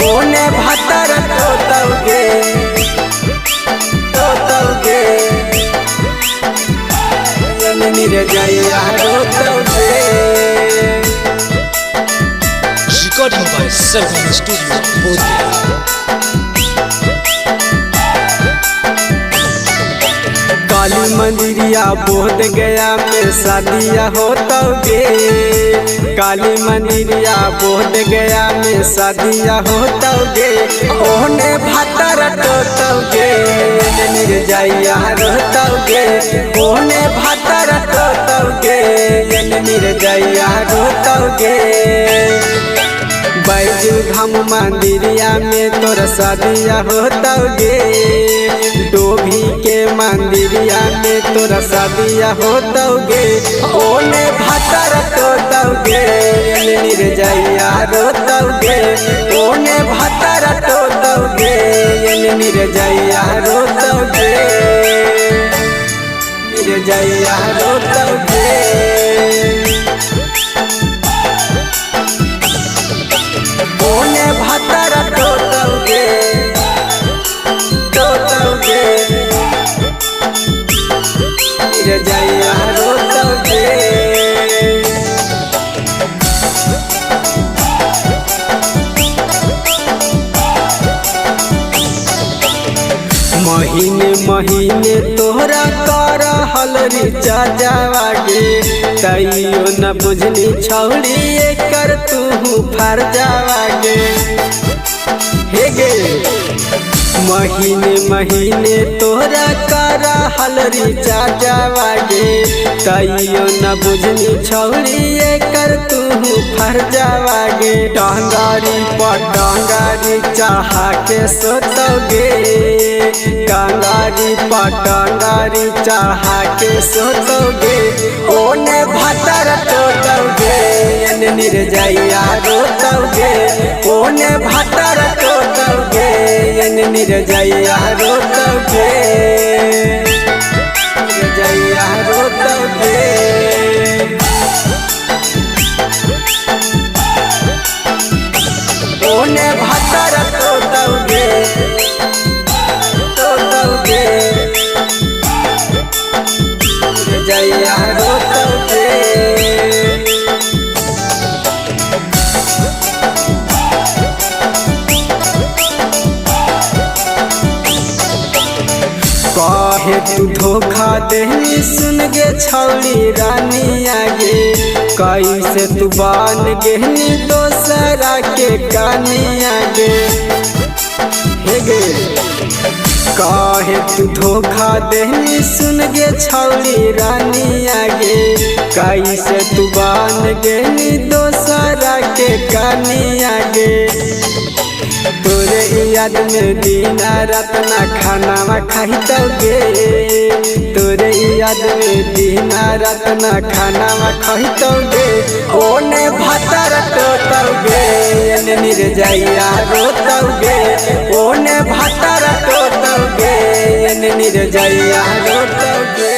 ओने भातर तोतौगे निर्जया रोतौगे। Recording by Sargama Studio, Bodhgaya। काली मंदिरिया बोध गया में शादिया होतौगे। काली मंदिरिया बोध गया में शादिया होतौगे। ओने भातर तोतौगे निर्जया रोतौगे। ओने भातर तोतौगे निर्जया रोतौगे। बैजू धाम मंदिरिया में तोर शादिया होतौगे। डोभी के मंदिरिया में तोर शादिया होतौगे। ओने भातर तोतौगे निर्जया रोतौगे। ओने भातर तोतौगे निर्जया रोतौगे। निर्जया रोतौगे। ओने भातर तोतौगे निर्जया रोतौगे। महीने महीने तोहरा कर हलरी चाजावागे। तैयो न बुझनी छौड़ी एकर तू फर जावागे। हे गे महीने महीने तोहरा कर हलरी चाजावागे। तैयो न बुझनी छौड़ी एकर तू फर जावागे। डांगारी पर डांगारी चाहा के सोतौगे। डांगारी पर डांगारी चाहा के सोतौगे। ओने भातर तोतौगे निर्जया रोतौगे। ओने भातर तोतौगे निर्जया रोतौगे। निर्जया रोतौगे। ओने भातर तोतौगे निर्जया रोतौगे। कहे तू धोखा देनी सुन गे छौड़ी रानी आगे। कैसे तू बान गेहनी दोसरा के कानी आगे। हे गे कहे तू धोखा देनी सुन गे छौड़ी रानी आगे। कैसे तू बान गेहनी दोसरा के कानी आगे। तोरे याद में दिन रात ना खाना खाइतौगे। तोरे याद में दिन रात ना खाना खाइतौगे। ओने भातर तोतौगे निर्जया रोतौगे। ओने भातर तोतौगे निर्जया रोतौगे।